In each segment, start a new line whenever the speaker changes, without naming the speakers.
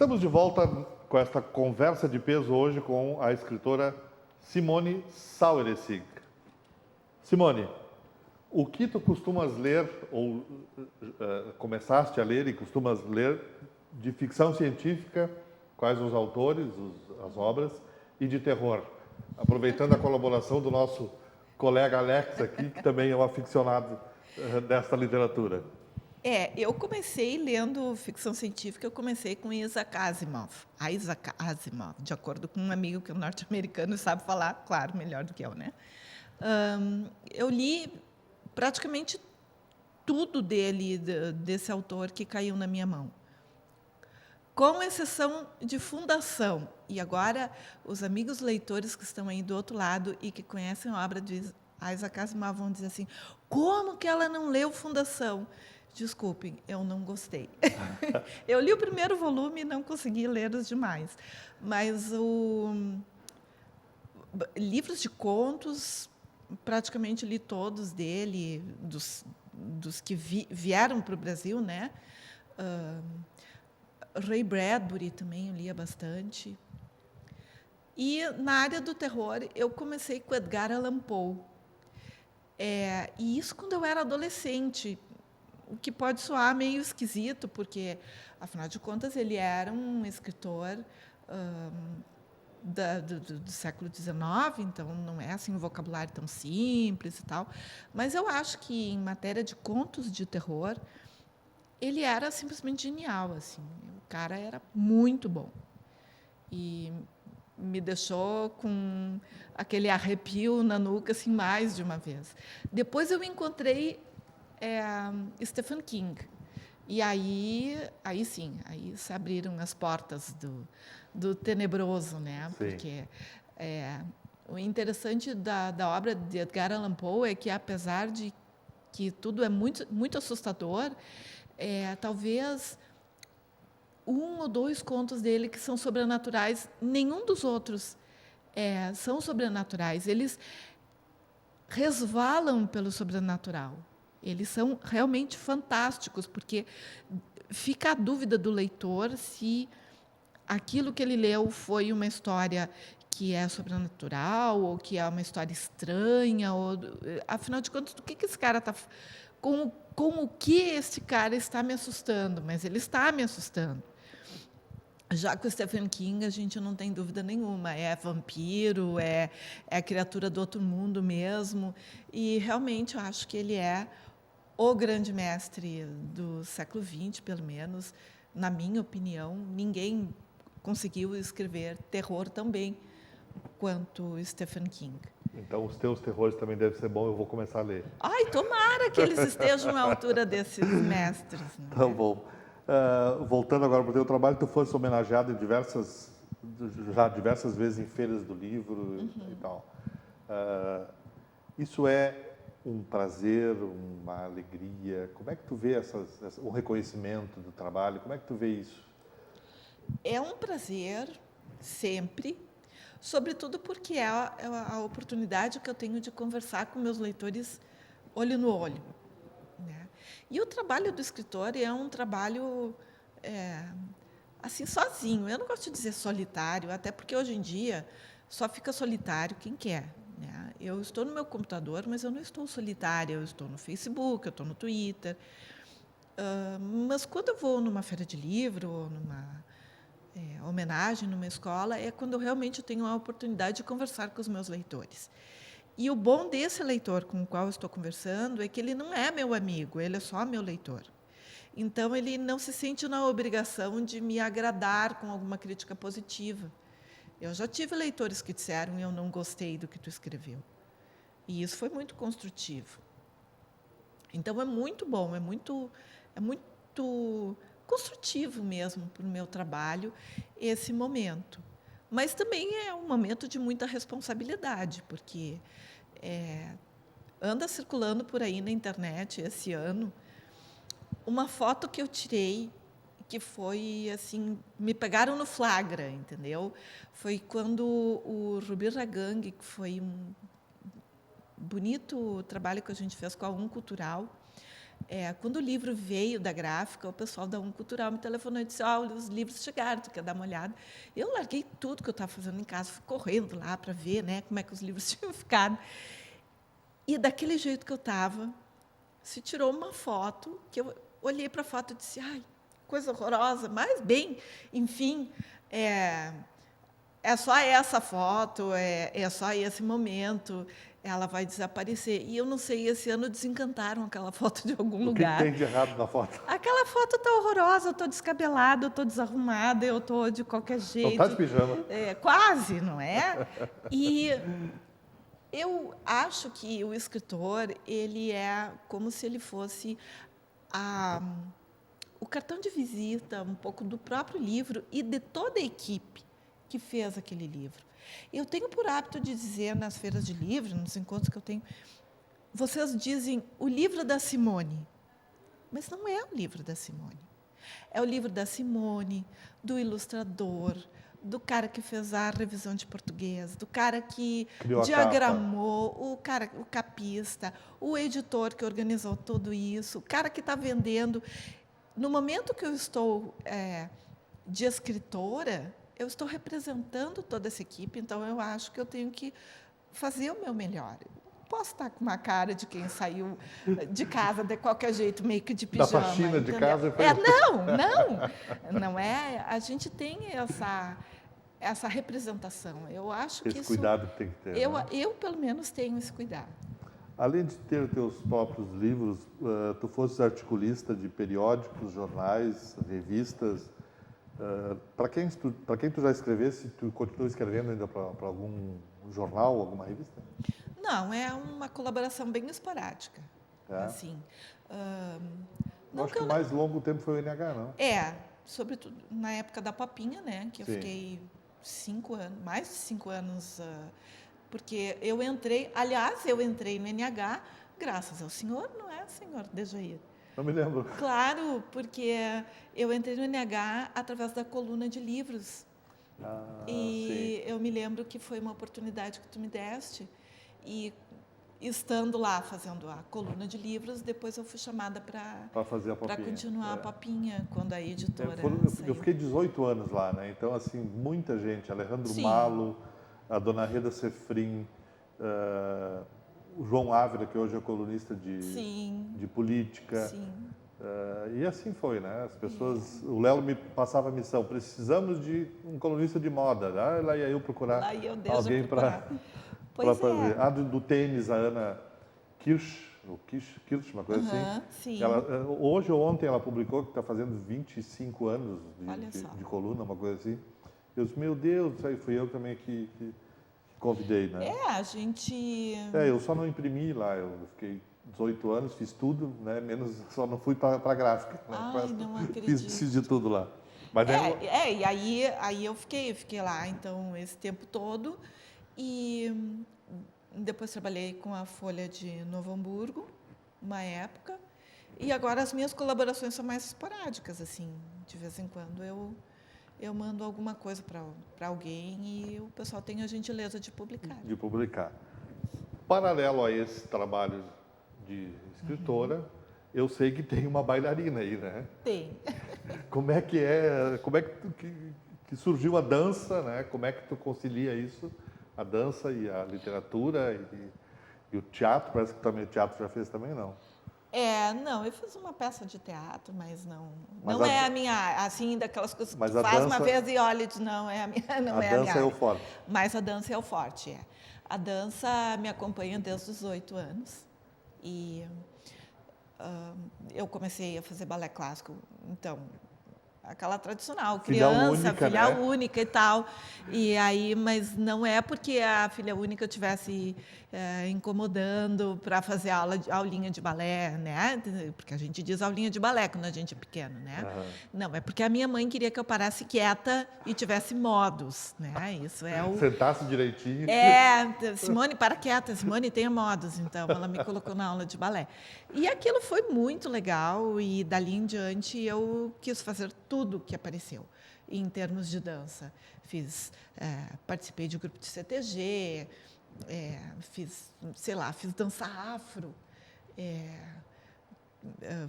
Estamos de volta com esta conversa de peso hoje com a escritora Simone Saueresig. Simone, o que tu costumas ler, ou começaste a ler e costumas ler, de ficção científica, quais os autores, as obras, e de terror? Aproveitando a colaboração do nosso colega Alex aqui, que também é um aficionado desta literatura.
Eu comecei lendo ficção científica, eu comecei com Isaac Asimov, de acordo com um amigo que é norte-americano e sabe falar, claro, melhor do que eu, né? Eu li praticamente tudo desse autor que caiu na minha mão, com exceção de Fundação. E agora, os amigos leitores que estão aí do outro lado e que conhecem a obra de Isaac Asimov vão dizer assim, como que ela não leu Fundação? Desculpem, eu não gostei. Eu li o primeiro volume e não consegui ler os demais. Mas livros de contos, praticamente li todos dele, dos que vieram para o Brasil, né? Ray Bradbury também eu lia bastante. E na área do terror, eu comecei com Edgar Allan Poe. E isso quando eu era adolescente, o que pode soar meio esquisito, porque, afinal de contas, ele era um escritor do século XIX, então não é assim um vocabulário tão simples e tal. Mas eu acho que, em matéria de contos de terror, ele era simplesmente genial. Assim. O cara era muito bom. E me deixou com aquele arrepio na nuca assim, mais de uma vez. Depois eu encontrei Stephen King. E aí sim, aí se abriram as portas do tenebroso, né?
Sim.
Porque o interessante da obra de Edgar Allan Poe é que, apesar de que tudo é muito, muito assustador, talvez um ou dois contos dele que são sobrenaturais, nenhum dos outros são sobrenaturais. Eles resvalam pelo sobrenatural. Eles são realmente fantásticos, porque fica a dúvida do leitor se aquilo que ele leu foi uma história que é sobrenatural, ou que é uma história estranha, ou, afinal de contas, do que esse cara está... Com o que esse cara está me assustando? Mas ele está me assustando. Já com o Stephen King, a gente não tem dúvida nenhuma. É vampiro, é a criatura do outro mundo mesmo. E, realmente, eu acho que ele é o grande mestre do século XX, pelo menos, na minha opinião. Ninguém conseguiu escrever terror tão bem quanto Stephen King.
Então, os teus terrores também devem ser bons, eu vou começar a ler.
Ai, tomara que eles estejam à altura desses mestres. Né?
Tá bom. Voltando agora para o teu trabalho, tu foste homenageado já diversas vezes em feiras do livro e tal. Isso é um prazer, uma alegria? Como é que tu vê o reconhecimento do trabalho? Como é que tu vê isso?
É um prazer, sempre, sobretudo porque é a oportunidade que eu tenho de conversar com meus leitores olho no olho. Né? E o trabalho do escritor é um trabalho assim, sozinho. Eu não gosto de dizer solitário, até porque hoje em dia só fica solitário quem quer. Né? Eu estou no meu computador, mas eu não estou solitária. Eu estou no Facebook, eu estou no Twitter. Mas quando eu vou numa feira de livro, ou numa homenagem numa escola, é quando eu realmente tenho a oportunidade de conversar com os meus leitores. E o bom desse leitor com o qual eu estou conversando é que ele não é meu amigo, ele é só meu leitor. Então, ele não se sente na obrigação de me agradar com alguma crítica positiva. Eu já tive leitores que disseram: eu não gostei do que tu escreveu. E isso foi muito construtivo. Então, é muito bom, é muito construtivo mesmo para o meu trabalho esse momento. Mas também é um momento de muita responsabilidade, porque anda circulando por aí na internet esse ano uma foto que eu tirei, que foi assim, me pegaram no flagra, entendeu? Foi quando o Rubi Ragang, que foi um bonito trabalho que a gente fez com a Cultural, Quando o livro veio da gráfica, o pessoal da Cultural me telefonou e disse: os livros chegaram, tu quer dar uma olhada? Eu larguei tudo que eu estava fazendo em casa, fui correndo lá para ver, né, como é que os livros tinham ficado. E daquele jeito que eu estava, se tirou uma foto, que eu olhei para a foto e disse: ai, coisa horrorosa, mas bem, enfim, é só essa foto, é só esse momento, ela vai desaparecer. E eu não sei, esse ano desencantaram aquela foto de algum lugar.
O que tem de errado na foto?
Aquela foto está horrorosa, eu estou descabelada, eu estou desarrumada, eu estou de qualquer jeito.
Só está de pijama.
Quase, não é? E eu acho que o escritor, ele é como se ele fosse o cartão de visita, um pouco do próprio livro e de toda a equipe que fez aquele livro. Eu tenho por hábito de dizer nas feiras de livro, nos encontros que eu tenho, vocês dizem o livro da Simone, mas não é o livro da Simone. É o livro da Simone, do ilustrador, do cara que fez a revisão de português, do cara que
criou
diagramou, o capista, o editor que organizou tudo isso, o cara que está vendendo. No momento que eu estou de escritora, eu estou representando toda essa equipe, então eu acho que eu tenho que fazer o meu melhor. Posso estar com uma cara de quem saiu de casa de qualquer jeito, meio que de pijama.
Da faxina de casa.
Não é. A gente tem essa representação. Eu acho que
esse
isso...
cuidado que tem que ter.
Eu, pelo menos, tenho esse cuidado.
Além de ter teus próprios livros, tu fosses articulista de periódicos, jornais, revistas. Para quem tu já escrevesse, tu continua escrevendo ainda para algum jornal, alguma revista?
Não, é uma colaboração bem esporádica. Assim,
eu acho que o mais longo tempo foi o NH, não?
Sobretudo na época da Papinha, né? Que eu fiquei 5 anos, mais de 5 anos, porque eu entrei no NH graças ao senhor, não é, senhor Dejair?
Não me lembro.
Claro, porque eu entrei no NH através da coluna de livros. E eu me lembro que foi uma oportunidade que tu me deste. E estando lá fazendo a coluna de livros, depois eu fui chamada para continuar a Papinha, quando a editora
eu fiquei 18 anos lá, né? Então, assim, muita gente, Alejandro Malo, a dona Reda Sefrim, o João Ávila, que hoje é colunista de política. E assim foi, né? As pessoas... O Lelo me passava a missão, precisamos de um colunista de moda. Lá ia eu procurar alguém para fazer. Do tênis, a Ana Kirsch, uma coisa assim.
Sim.
Hoje ou ontem ela publicou que está fazendo 25 anos de coluna, uma coisa assim. Eu disse, meu Deus, isso aí fui eu também que convidei, né?
A gente...
eu só não imprimi lá, eu fiquei 18 anos, fiz tudo, né? Menos só não fui para a gráfica. Né?
Ai, não acredito.
Fiz de tudo lá. Mas
e aí eu fiquei lá, então, esse tempo todo. E depois trabalhei com a Folha de Novo Hamburgo, uma época. E agora as minhas colaborações são mais esporádicas, assim. De vez em quando eu mando alguma coisa para alguém e o pessoal tem a gentileza de publicar.
Paralelo a esse trabalho de escritora, eu sei que tem uma bailarina aí, né?
Tem.
Como é que que surgiu a dança, né? Como é que tu concilia isso? A dança e a literatura e o teatro? Parece que também o teatro já fez também, não?
Não, eu fiz uma peça de teatro, mas não é a minha, assim, daquelas coisas que tu faz uma vez e olha e diz, não é a minha, não é a minha.
A dança é o forte.
Mas a dança é o forte, A dança me acompanha desde os 8 anos. E eu comecei a fazer balé clássico, então, aquela tradicional, criança, filha única e tal. E aí, mas não é porque a filha única estivesse incomodando para fazer aulinha de balé, né? Porque a gente diz aulinha de balé quando a gente é pequeno, né? Não, é porque a minha mãe queria que eu parasse quieta e tivesse modos, né? Isso é o...
Sentasse direitinho.
Simone, para quieta, Simone, tenha modos. Então, ela me colocou na aula de balé. E aquilo foi muito legal e dali em diante eu quis fazer tudo que apareceu em termos de dança. Participei de grupo de CTG, fiz dança afro,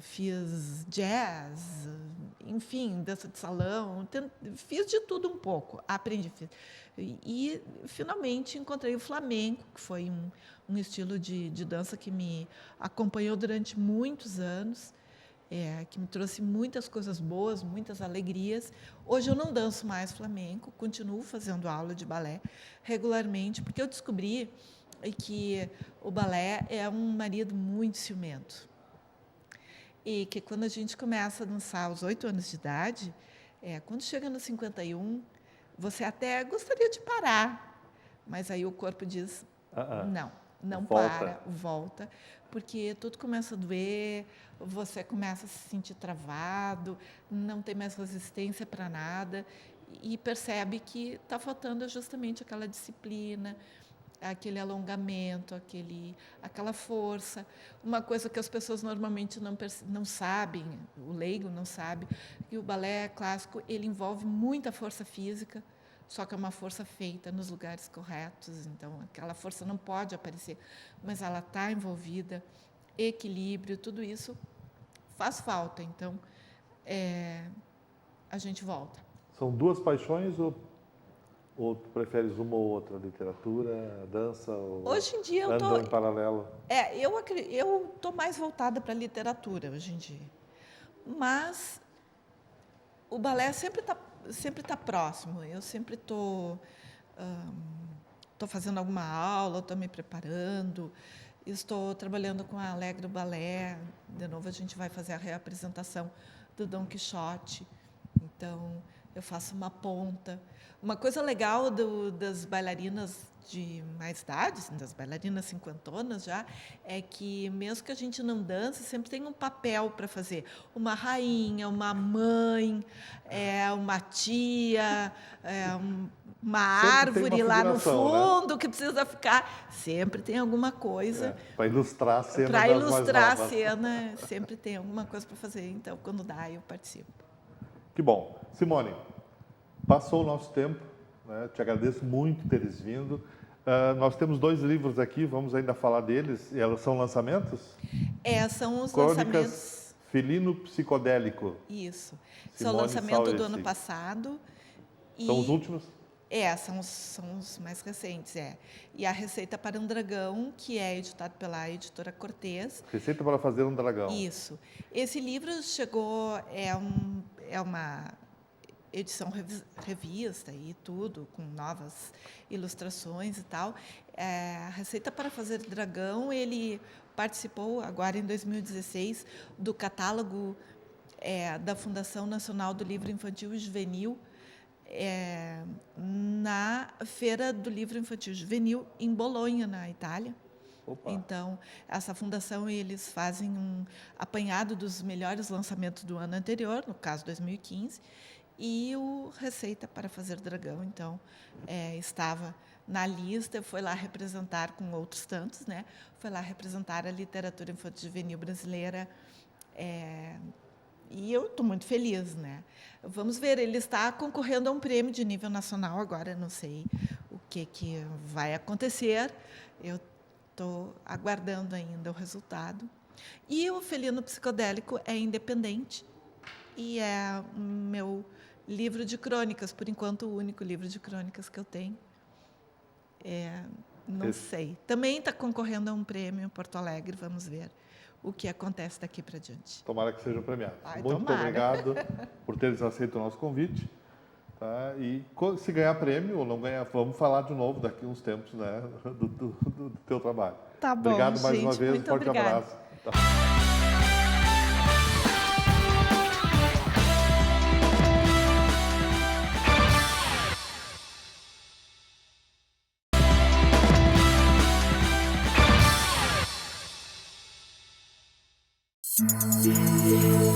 fiz jazz, enfim, dança de salão, fiz de tudo um pouco, aprendi. E finalmente encontrei o flamenco, que foi um estilo de dança que me acompanhou durante muitos anos, que me trouxe muitas coisas boas, muitas alegrias. Hoje eu não danço mais flamenco, continuo fazendo aula de balé regularmente, porque eu descobri que o balé é um marido muito ciumento. E que quando a gente começa a dançar aos 8 anos de idade, quando chega nos 51, você até gostaria de parar, mas aí o corpo diz, não para, volta, porque tudo começa a doer, você começa a se sentir travado, não tem mais resistência para nada, e percebe que está faltando justamente aquela disciplina, aquele alongamento, aquela força. Uma coisa que as pessoas normalmente não sabem, o leigo não sabe, que o balé clássico ele envolve muita força física, só que é uma força feita nos lugares corretos, então aquela força não pode aparecer, mas ela está envolvida, equilíbrio, tudo isso faz falta, então a gente volta.
São duas paixões ou tu preferes uma ou outra, literatura, dança, ou
hoje em dia
andam em paralelo?
Eu estou mais voltada para a literatura hoje em dia, mas o balé sempre tá próximo. Eu sempre estou fazendo alguma aula, estou me preparando, estou trabalhando com a Alegre Balé. De novo, a gente vai fazer a reapresentação do Dom Quixote. Então, eu faço uma ponta. Uma coisa legal das bailarinas de mais idade, assim, das bailarinas cinquentonas já, é que mesmo que a gente não dance, sempre tem um papel para fazer. Uma rainha, uma mãe, uma tia, uma árvore lá no fundo, né? Que precisa ficar. Sempre tem alguma coisa.
Para ilustrar a cena.
Para ilustrar a cena, sempre tem alguma coisa para fazer. Então, quando dá, eu participo.
Que bom. Simone, passou o nosso tempo, né? Te agradeço muito por teres vindo. Nós temos 2 livros aqui, vamos ainda falar deles. E elas são lançamentos?
São os
Crônicas
lançamentos.
Felino Psicodélico.
Isso.
Simone
São o lançamento do
Saueressig.
ano passado.
São os últimos?
São os mais recentes, E a Receita para um Dragão, que é editado pela editora Cortez.
Receita para fazer um dragão.
Isso. Esse livro chegou, é uma edição revista e tudo, com novas ilustrações e tal. A Receita para Fazer Dragão, ele participou, agora em 2016, do catálogo da Fundação Nacional do Livro Infantil e Juvenil, na Feira do Livro Infantil e Juvenil, em Bolonha, na Itália. Opa. Então, essa fundação, eles fazem um apanhado dos melhores lançamentos do ano anterior, no caso 2015, e o Receita para Fazer Dragão, então, estava na lista, foi lá representar com outros tantos, né? Foi lá representar a literatura infantil juvenil brasileira, e eu estou muito feliz, né? Vamos ver, ele está concorrendo a um prêmio de nível nacional agora, não sei o que vai acontecer, eu estou aguardando ainda o resultado. E o Felino Psicodélico é independente e é o meu livro de crônicas, por enquanto o único livro de crônicas que eu tenho. Não sei. Também está concorrendo a um prêmio em Porto Alegre, vamos ver o que acontece daqui para diante.
Tomara que seja premiado. Muito
tomara.
Obrigado por teres aceito o nosso convite. Tá? E se ganhar prêmio ou não ganhar, vamos falar de novo daqui a uns tempos, né, do teu trabalho.
Tá bom,
obrigado mais uma vez,
muito
forte
obrigada.
abraço. Tá.
Yeah.